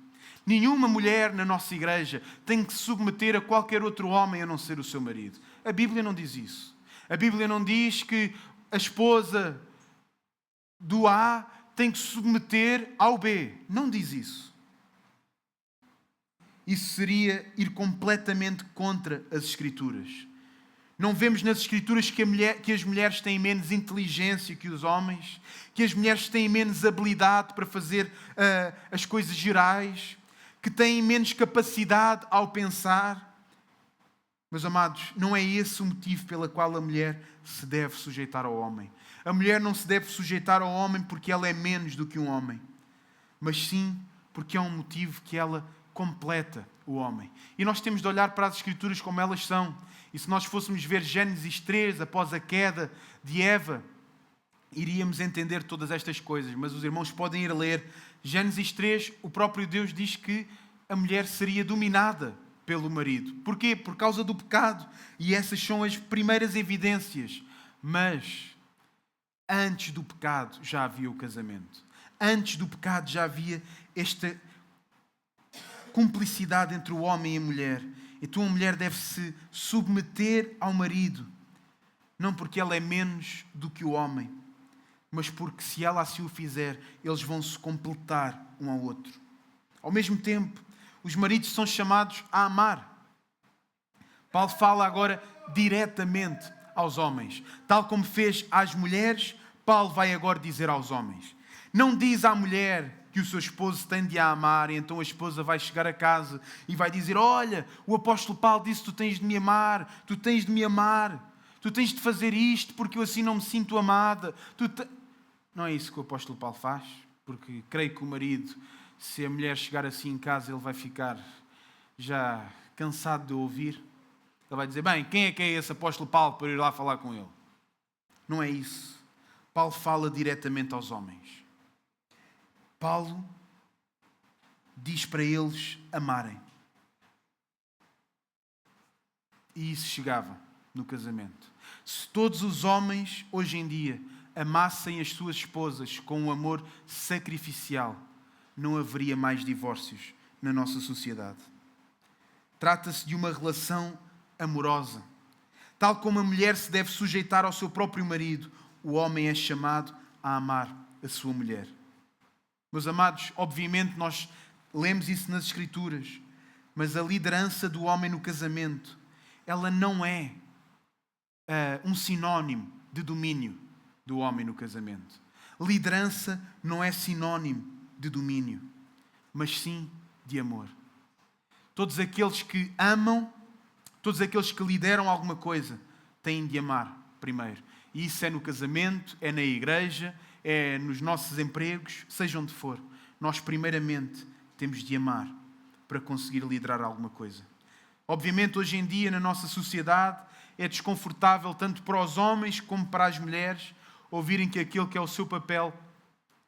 Nenhuma mulher na nossa igreja tem que se submeter a qualquer outro homem a não ser o seu marido. A Bíblia não diz isso. A Bíblia não diz que a esposa do A tem que se submeter ao B. Não diz isso. Isso seria ir completamente contra as Escrituras. Não vemos nas Escrituras que as mulheres têm menos inteligência que os homens, que as mulheres têm menos habilidade para fazer as coisas gerais, que têm menos capacidade ao pensar. Meus amados, não é esse o motivo pelo qual a mulher se deve sujeitar ao homem. A mulher não se deve sujeitar ao homem porque ela é menos do que um homem, mas sim porque é um motivo que ela completa o homem. E nós temos de olhar para as Escrituras como elas são. E se nós fôssemos ver Gênesis 3, após a queda de Eva, iríamos entender todas estas coisas. Mas os irmãos podem ir ler Gênesis 3, o próprio Deus diz que a mulher seria dominada pelo marido. Porquê? Por causa do pecado. E essas são as primeiras evidências. Mas antes do pecado já havia o casamento. Antes do pecado já havia esta cumplicidade entre o homem e a mulher. Então a mulher deve se submeter ao marido, não porque ela é menos do que o homem, mas porque se ela assim o fizer, eles vão se completar um ao outro. Ao mesmo tempo, os maridos são chamados a amar. Paulo fala agora diretamente aos homens. Tal como fez às mulheres, Paulo vai agora dizer aos homens. Não diz à mulher que o seu esposo tem de a amar, e então a esposa vai chegar a casa e vai dizer: olha, o apóstolo Paulo disse que tu tens de me amar, tu tens de me amar, tu tens de fazer isto porque eu assim não me sinto amada. Não é isso que o apóstolo Paulo faz, porque creio que o marido, se a mulher chegar assim em casa, ele vai ficar já cansado de ouvir. Ele vai dizer: bem, quem é que é esse apóstolo Paulo para eu ir lá falar com ele? Não é isso. Paulo fala diretamente aos homens. Paulo diz para eles amarem. E isso chegava no casamento. Se todos os homens, hoje em dia, amassem as suas esposas com um amor sacrificial, não haveria mais divórcios na nossa sociedade. Trata-se de uma relação amorosa. Tal como a mulher se deve sujeitar ao seu próprio marido, o homem é chamado a amar a sua mulher. Meus amados, obviamente nós lemos isso nas Escrituras, mas a liderança do homem no casamento, ela não é um sinónimo de domínio do homem no casamento. Liderança não é sinónimo de domínio, mas sim de amor. Todos aqueles que amam, todos aqueles que lideram alguma coisa, têm de amar primeiro. E isso é no casamento, é na igreja, é nos nossos empregos, seja onde for. Nós primeiramente temos de amar para conseguir liderar alguma coisa. Obviamente hoje em dia na nossa sociedade é desconfortável tanto para os homens como para as mulheres ouvirem que aquele que é o seu papel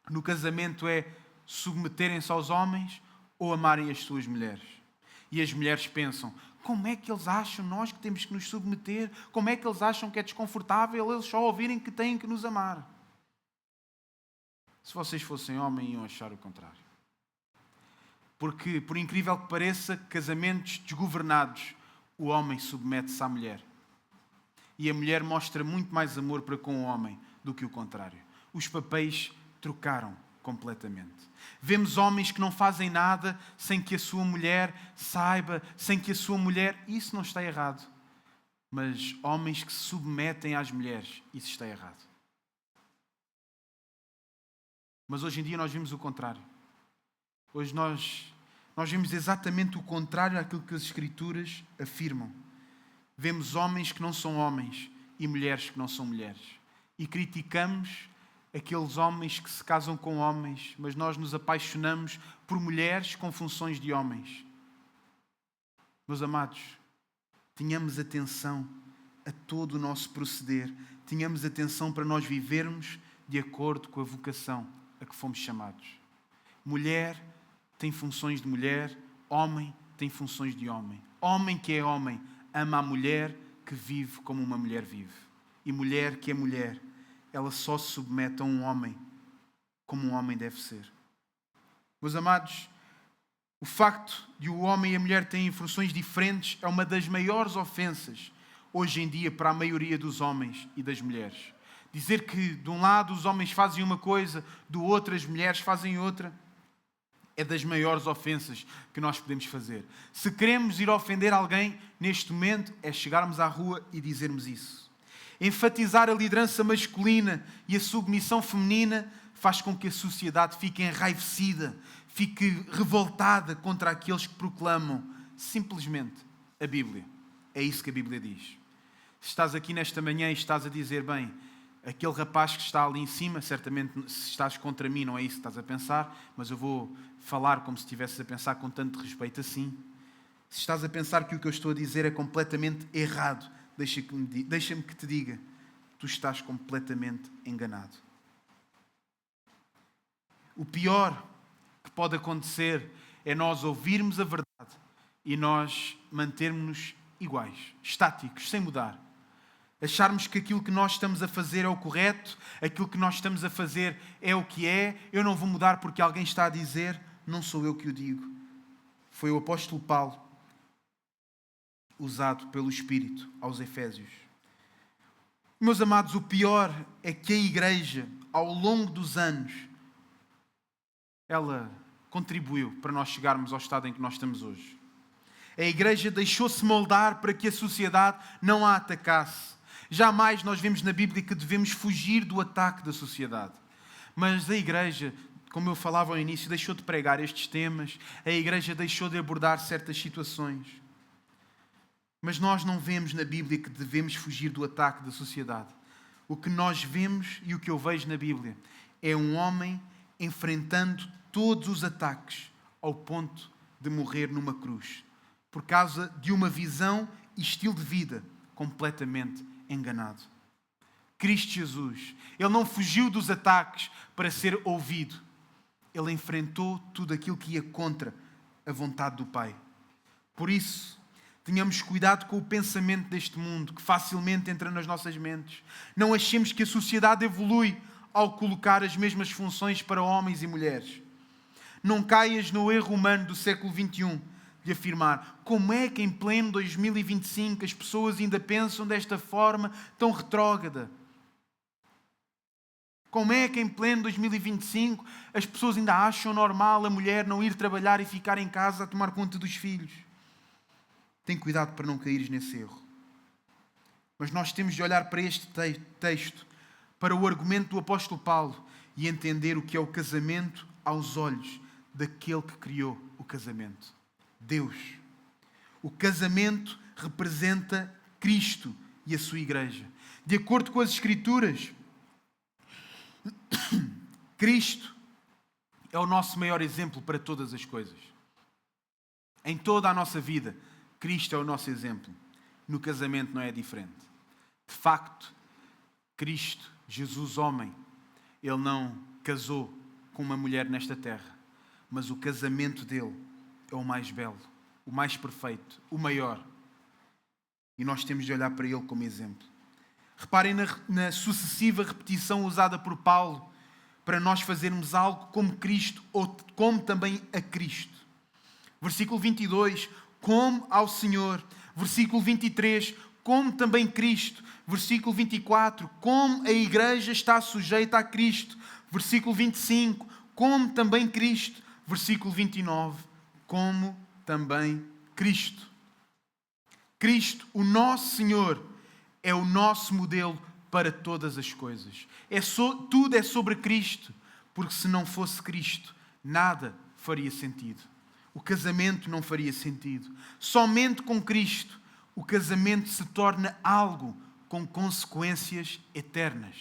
no casamento é submeterem-se aos homens ou amarem as suas mulheres. E as mulheres pensam: como é que eles acham nós que temos que nos submeter? Como é que eles acham que é desconfortável eles só ouvirem que têm que nos amar? Se vocês fossem homens, iam achar o contrário. Porque, por incrível que pareça, casamentos desgovernados, o homem submete-se à mulher. E a mulher mostra muito mais amor para com o homem do que o contrário. Os papéis trocaram completamente. Vemos homens que não fazem nada sem que a sua mulher saiba, sem que a sua mulher... Isso não está errado. Mas homens que se submetem às mulheres, isso está errado. Mas hoje em dia nós vimos o contrário. Hoje nós vemos exatamente o contrário daquilo que as Escrituras afirmam. Vemos homens que não são homens e mulheres que não são mulheres. E criticamos aqueles homens que se casam com homens, mas nós nos apaixonamos por mulheres com funções de homens. Meus amados, tenhamos atenção a todo o nosso proceder. Tenhamos atenção para nós vivermos de acordo com a vocação a que fomos chamados. Mulher tem funções de mulher, homem tem funções de homem. Homem que é homem ama a mulher que vive como uma mulher vive. E mulher que é mulher, ela só se submete a um homem como um homem deve ser. Meus amados, o facto de o homem e a mulher terem funções diferentes é uma das maiores ofensas hoje em dia para a maioria dos homens e das mulheres. Dizer que de um lado os homens fazem uma coisa, do outro as mulheres fazem outra, é das maiores ofensas que nós podemos fazer. Se queremos ir ofender alguém neste momento, é chegarmos à rua e dizermos isso. Enfatizar a liderança masculina e a submissão feminina faz com que a sociedade fique enraivecida, fique revoltada contra aqueles que proclamam simplesmente a Bíblia. É isso que a Bíblia diz. Se estás aqui nesta manhã e estás a dizer, bem, aquele rapaz que está ali em cima, certamente se estás contra mim não é isso que estás a pensar, mas eu vou falar como se estivesses a pensar com tanto respeito assim. Se estás a pensar que o que eu estou a dizer é completamente errado, deixa-me que te diga, tu estás completamente enganado. O pior que pode acontecer é nós ouvirmos a verdade e nós mantermos-nos iguais, estáticos, sem mudar. Acharmos que aquilo que nós estamos a fazer é o correto, aquilo que nós estamos a fazer é o que é, eu não vou mudar porque alguém está a dizer, não sou eu que o digo. Foi o apóstolo Paulo, usado pelo Espírito aos Efésios. Meus amados, o pior é que a Igreja, ao longo dos anos, ela contribuiu para nós chegarmos ao estado em que nós estamos hoje. A Igreja deixou-se moldar para que a sociedade não a atacasse. Jamais nós vemos na Bíblia que devemos fugir do ataque da sociedade. Mas a Igreja, como eu falava ao início, deixou de pregar estes temas. A Igreja deixou de abordar certas situações. Mas nós não vemos na Bíblia que devemos fugir do ataque da sociedade. O que nós vemos e o que eu vejo na Bíblia é um homem enfrentando todos os ataques ao ponto de morrer numa cruz, por causa de uma visão e estilo de vida completamente enganado. Cristo Jesus, Ele não fugiu dos ataques para ser ouvido. Ele enfrentou tudo aquilo que ia contra a vontade do Pai. Por isso, tenhamos cuidado com o pensamento deste mundo que facilmente entra nas nossas mentes. Não achemos que a sociedade evolui ao colocar as mesmas funções para homens e mulheres. Não caias no erro humano do século XXI de afirmar como é que em pleno 2025 as pessoas ainda pensam desta forma tão retrógrada. Como é que em pleno 2025 as pessoas ainda acham normal a mulher não ir trabalhar e ficar em casa a tomar conta dos filhos? Tem cuidado para não caíres nesse erro. Mas nós temos de olhar para este texto, para o argumento do apóstolo Paulo e entender o que é o casamento aos olhos daquele que criou o casamento. Deus. O casamento representa Cristo e a sua igreja. De acordo com as Escrituras, Cristo é o nosso maior exemplo para todas as coisas. Em toda a nossa vida, Cristo é o nosso exemplo. No casamento não é diferente. De facto, Cristo, Jesus homem, Ele não casou com uma mulher nesta terra, mas o casamento dele é o mais belo, o mais perfeito, o maior. E nós temos de olhar para ele como exemplo. Reparem na sucessiva repetição usada por Paulo para nós fazermos algo como Cristo ou como também a Cristo. Versículo 22, como ao Senhor. Versículo 23, como também Cristo. Versículo 24, como a igreja está sujeita a Cristo. Versículo 25, como também Cristo. Versículo 29, como também Cristo. Cristo, o nosso Senhor, é o nosso modelo para todas as coisas. Tudo é sobre Cristo, porque se não fosse Cristo, nada faria sentido. O casamento não faria sentido. Somente com Cristo, o casamento se torna algo com consequências eternas.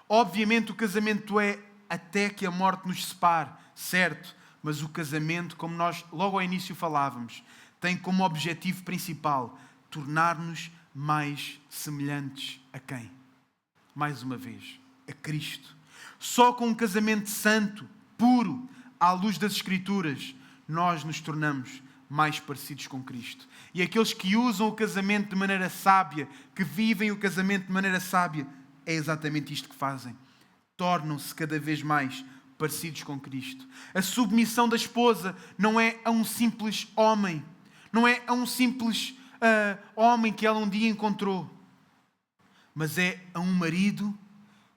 Obviamente o casamento é até que a morte nos separe, certo? Mas o casamento, como nós logo ao início falávamos, tem como objetivo principal tornar-nos mais semelhantes a quem? Mais uma vez, a Cristo. Só com um casamento santo, puro, à luz das Escrituras, nós nos tornamos mais parecidos com Cristo. E aqueles que usam o casamento de maneira sábia, que vivem o casamento de maneira sábia, é exatamente isto que fazem. Tornam-se cada vez mais parecidos com Cristo. A submissão da esposa não é a um simples homem, não é a um simples homem que ela um dia encontrou, mas é a um marido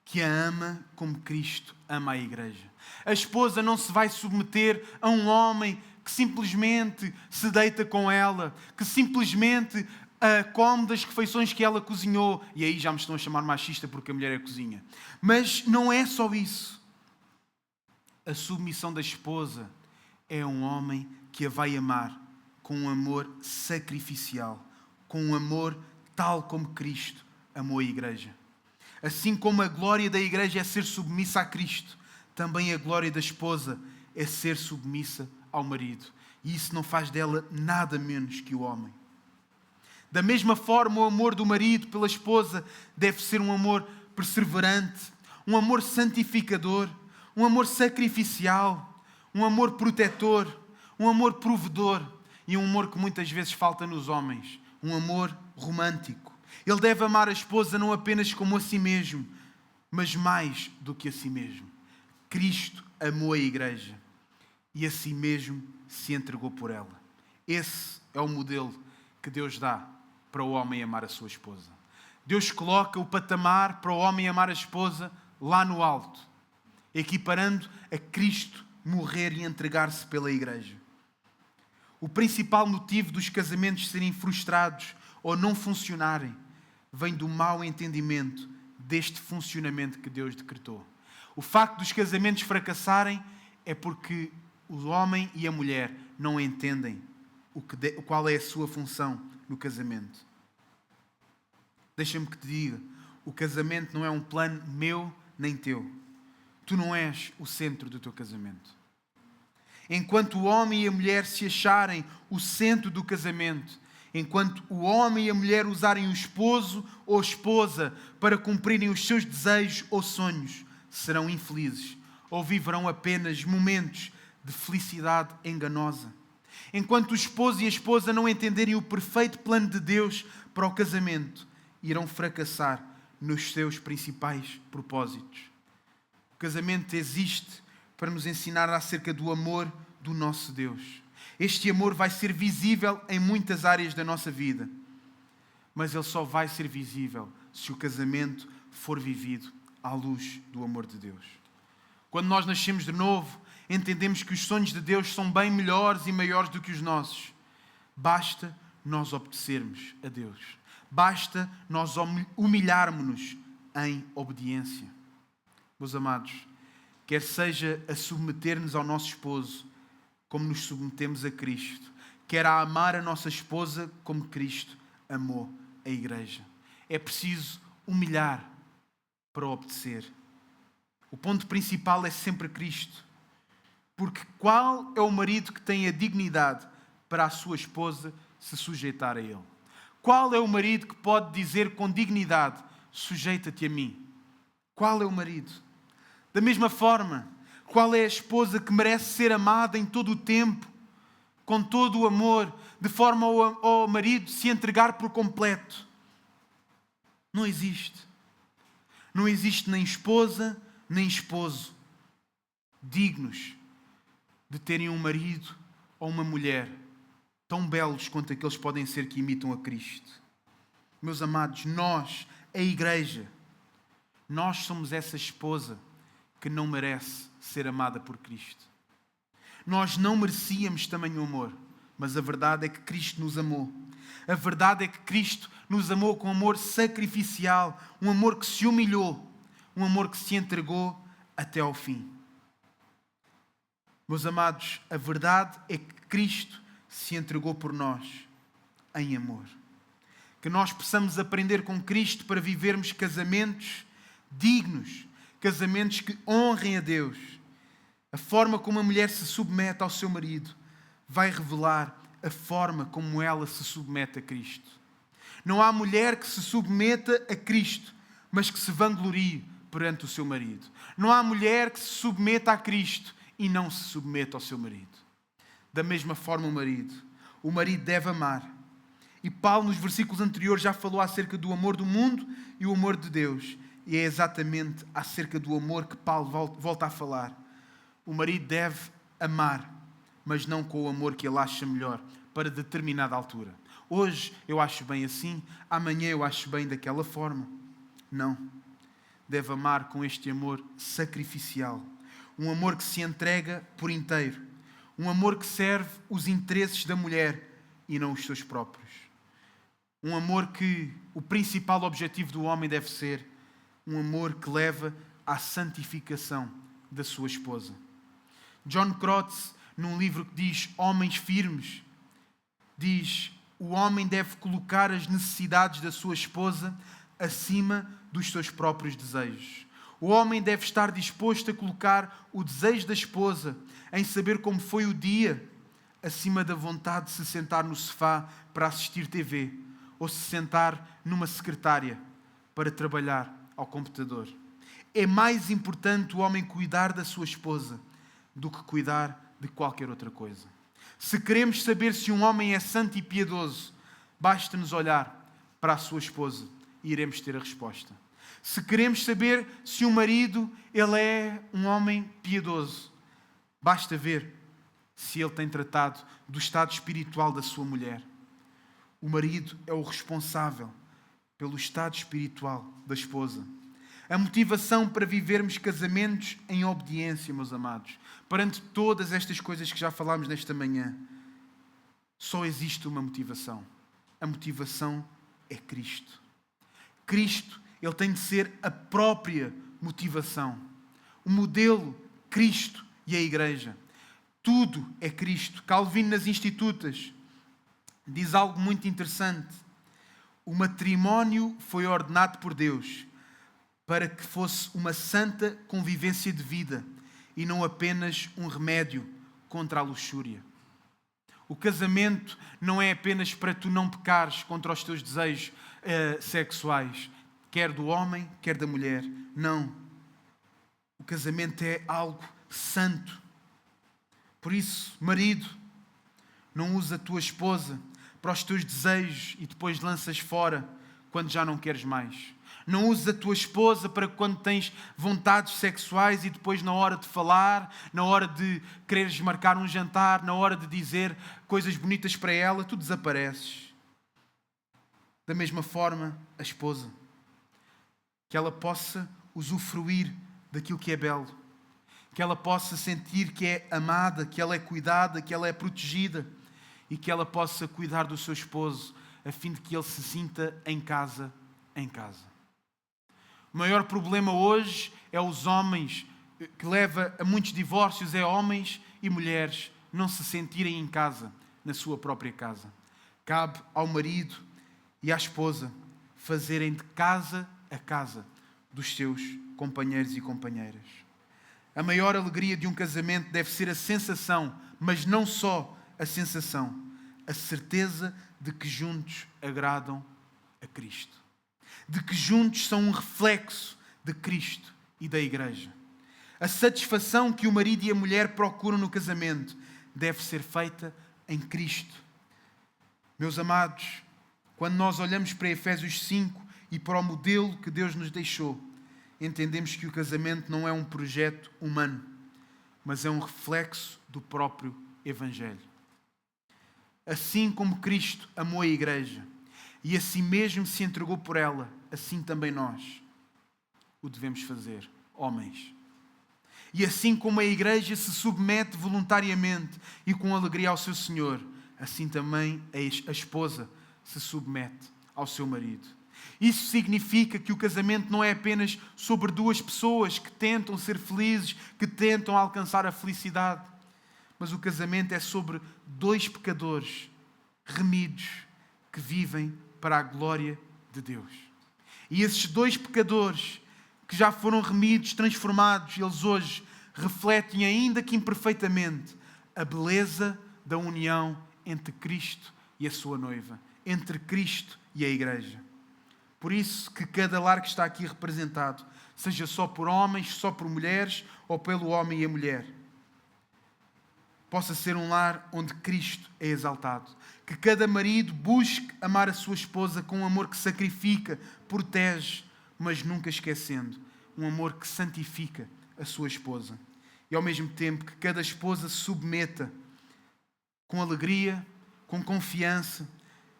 que a ama como Cristo ama a igreja. A esposa não se vai submeter a um homem que simplesmente se deita com ela, que simplesmente come das refeições que ela cozinhou. E aí já me estão a chamar machista porque a mulher é a cozinha. Mas não é só isso. A submissão da esposa é um homem que a vai amar com um amor sacrificial, com um amor tal como Cristo amou a igreja. Assim como a glória da igreja é ser submissa a Cristo, também a glória da esposa é ser submissa ao marido. E isso não faz dela nada menos que o homem. Da mesma forma, o amor do marido pela esposa deve ser um amor perseverante, um amor santificador, um amor sacrificial, um amor protetor, um amor provedor e um amor que muitas vezes falta nos homens, um amor romântico. Ele deve amar a esposa não apenas como a si mesmo, mas mais do que a si mesmo. Cristo amou a igreja e a si mesmo se entregou por ela. Esse é o modelo que Deus dá para o homem amar a sua esposa. Deus coloca o patamar para o homem amar a esposa lá no alto, equiparando a Cristo morrer e entregar-se pela igreja. O principal motivo dos casamentos serem frustrados ou não funcionarem vem do mau entendimento deste funcionamento que Deus decretou. O facto dos casamentos fracassarem é porque o homem e a mulher não entendem qual é a sua função no casamento. Deixa-me que te diga, o casamento não é um plano meu nem teu. Tu não és o centro do teu casamento. Enquanto o homem e a mulher se acharem o centro do casamento, enquanto o homem e a mulher usarem o esposo ou a esposa para cumprirem os seus desejos ou sonhos, serão infelizes ou viverão apenas momentos de felicidade enganosa. Enquanto o esposo e a esposa não entenderem o perfeito plano de Deus para o casamento, irão fracassar nos seus principais propósitos. O casamento existe para nos ensinar acerca do amor do nosso Deus. Este amor vai ser visível em muitas áreas da nossa vida, mas ele só vai ser visível se o casamento for vivido à luz do amor de Deus. Quando nós nascemos de novo, entendemos que os sonhos de Deus são bem melhores e maiores do que os nossos. Basta nós obedecermos a Deus. Basta nós humilharmos-nos em obediência. Meus amados, quer seja a submeter-nos ao nosso esposo, como nos submetemos a Cristo, quer a amar a nossa esposa como Cristo amou a igreja. É preciso humilhar para obedecer. O ponto principal é sempre Cristo. Porque qual é o marido que tem a dignidade para a sua esposa se sujeitar a ele? Qual é o marido que pode dizer com dignidade, sujeita-te a mim? Qual é o marido? Da mesma forma, qual é a esposa que merece ser amada em todo o tempo, com todo o amor, de forma ao marido se entregar por completo? Não existe. Não existe nem esposa, nem esposo dignos de terem um marido ou uma mulher tão belos quanto aqueles podem ser que imitam a Cristo. Meus amados, nós, a igreja, nós somos essa esposa que não merece ser amada por Cristo. Nós não merecíamos tamanho amor, mas a verdade é que Cristo nos amou. A verdade é que Cristo nos amou com amor sacrificial, um amor que se humilhou, um amor que se entregou até ao fim. Meus amados, a verdade é que Cristo se entregou por nós em amor. Que nós possamos aprender com Cristo para vivermos casamentos dignos, casamentos que honrem a Deus. A forma como a mulher se submete ao seu marido vai revelar a forma como ela se submete a Cristo. Não há mulher que se submeta a Cristo, mas que se vanglorie perante o seu marido. Não há mulher que se submeta a Cristo e não se submeta ao seu marido. Da mesma forma o marido deve amar. E Paulo, nos versículos anteriores, já falou acerca do amor do mundo e o amor de Deus. E é exatamente acerca do amor que Paulo volta a falar. O marido deve amar, mas não com o amor que ele acha melhor para determinada altura. Hoje eu acho bem assim, amanhã eu acho bem daquela forma. Não. Deve amar com este amor sacrificial. Um amor que se entrega por inteiro. Um amor que serve os interesses da mulher e não os seus próprios. Um amor que o principal objetivo do homem deve ser um amor que leva à santificação da sua esposa. John Crotts, num livro que diz Homens Firmes, diz: o homem deve colocar as necessidades da sua esposa acima dos seus próprios desejos. O homem deve estar disposto a colocar o desejo da esposa em saber como foi o dia, acima da vontade de se sentar no sofá para assistir TV ou se sentar numa secretária para trabalhar ao computador. É mais importante o homem cuidar da sua esposa do que cuidar de qualquer outra coisa. Se queremos saber se um homem é santo e piedoso, basta-nos olhar para a sua esposa e iremos ter a resposta. Se queremos saber se um marido ele é um homem piedoso, basta ver se ele tem tratado do estado espiritual da sua mulher. O marido é o responsável pelo estado espiritual da esposa. A motivação para vivermos casamentos em obediência, meus amados, perante todas estas coisas que já falámos nesta manhã, só existe uma motivação. A motivação é Cristo. Cristo, ele tem de ser a própria motivação. O modelo, Cristo e a Igreja. Tudo é Cristo. Calvino, nas Institutas, diz algo muito interessante. O matrimónio foi ordenado por Deus para que fosse uma santa convivência de vida e não apenas um remédio contra a luxúria. O casamento não é apenas para tu não pecares contra os teus desejos sexuais, quer do homem, quer da mulher. Não. O casamento é algo santo. Por isso, marido, não usa a tua esposa para os teus desejos e depois lanças fora quando já não queres mais. Não uses a tua esposa para quando tens vontades sexuais e depois na hora de falar, na hora de quereres marcar um jantar, na hora de dizer coisas bonitas para ela, tu desapareces. Da mesma forma, a esposa. Que ela possa usufruir daquilo que é belo. Que ela possa sentir que é amada, que ela é cuidada, que ela é protegida. E que ela possa cuidar do seu esposo, a fim de que ele se sinta em casa, em casa. O maior problema hoje é os homens, que leva a muitos divórcios, é homens e mulheres não se sentirem em casa, na sua própria casa. Cabe ao marido e à esposa fazerem de casa a casa dos seus companheiros e companheiras. A maior alegria de um casamento deve ser a sensação, mas não só a sensação, a certeza de que juntos agradam a Cristo. De que juntos são um reflexo de Cristo e da Igreja. A satisfação que o marido e a mulher procuram no casamento deve ser feita em Cristo. Meus amados, quando nós olhamos para Efésios 5 e para o modelo que Deus nos deixou, entendemos que o casamento não é um projeto humano, mas é um reflexo do próprio Evangelho. Assim como Cristo amou a Igreja e a si mesmo se entregou por ela, assim também nós o devemos fazer, homens. E assim como a Igreja se submete voluntariamente e com alegria ao seu Senhor, assim também a esposa se submete ao seu marido. Isso significa que o casamento não é apenas sobre duas pessoas que tentam ser felizes, que tentam alcançar a felicidade, mas o casamento é sobre dois pecadores remidos que vivem para a glória de Deus. E esses dois pecadores que já foram remidos, transformados, eles hoje refletem, ainda que imperfeitamente, a beleza da união entre Cristo e a sua noiva, entre Cristo e a Igreja. Por isso que cada lar que está aqui representado seja só por homens, só por mulheres ou pelo homem e a mulher. Possa ser um lar onde Cristo é exaltado. Que cada marido busque amar a sua esposa com um amor que sacrifica, protege, mas nunca esquecendo. Um amor que santifica a sua esposa. E ao mesmo tempo que cada esposa se submeta com alegria, com confiança,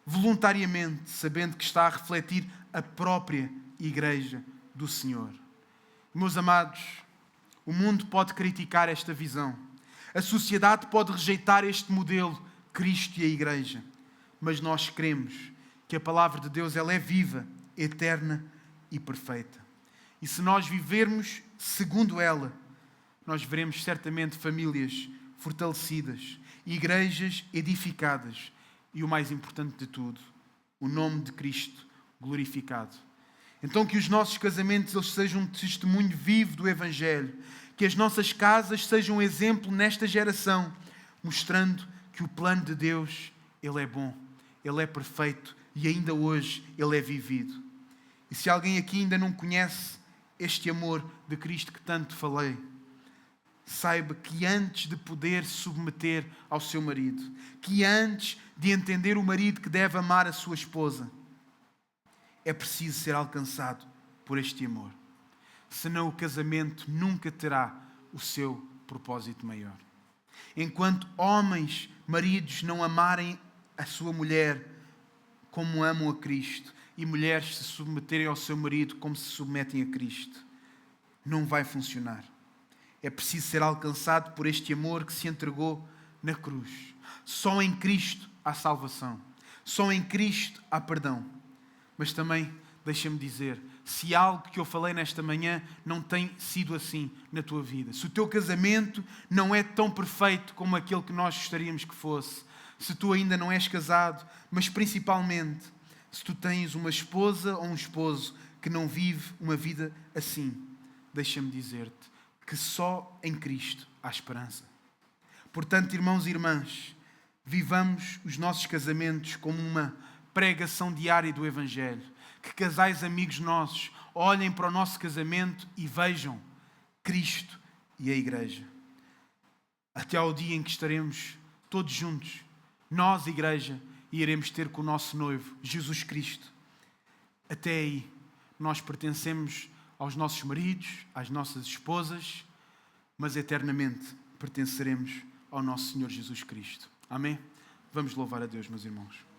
voluntariamente, sabendo que está a refletir a própria Igreja do Senhor. Meus amados, o mundo pode criticar esta visão. A sociedade pode rejeitar este modelo, Cristo e a Igreja. Mas nós cremos que a palavra de Deus ela é viva, eterna e perfeita. E se nós vivermos segundo ela, nós veremos certamente famílias fortalecidas, igrejas edificadas e o mais importante de tudo, o nome de Cristo glorificado. Então que os nossos casamentos eles sejam um testemunho vivo do Evangelho, que as nossas casas sejam um exemplo nesta geração, mostrando que o plano de Deus ele é bom, ele é perfeito e ainda hoje ele é vivido. E se alguém aqui ainda não conhece este amor de Cristo que tanto falei, saiba que antes de poder se submeter ao seu marido, que antes de entender o marido que deve amar a sua esposa, é preciso ser alcançado por este amor. Senão o casamento nunca terá o seu propósito maior. Enquanto homens, maridos, não amarem a sua mulher como amam a Cristo e mulheres se submeterem ao seu marido como se submetem a Cristo, não vai funcionar. É preciso ser alcançado por este amor que se entregou na cruz. Só em Cristo há salvação. Só em Cristo há perdão. Mas também, deixa-me dizer, se algo que eu falei nesta manhã não tem sido assim na tua vida, se o teu casamento não é tão perfeito como aquele que nós gostaríamos que fosse, se tu ainda não és casado, mas principalmente se tu tens uma esposa ou um esposo que não vive uma vida assim, deixa-me dizer-te que só em Cristo há esperança. Portanto, irmãos e irmãs, vivamos os nossos casamentos como uma pregação diária do Evangelho. Que casais amigos nossos olhem para o nosso casamento e vejam Cristo e a Igreja. Até ao dia em que estaremos todos juntos, nós, Igreja, e iremos ter com o nosso noivo, Jesus Cristo. Até aí, nós pertencemos aos nossos maridos, às nossas esposas, mas eternamente pertenceremos ao nosso Senhor Jesus Cristo. Amém? Vamos louvar a Deus, meus irmãos.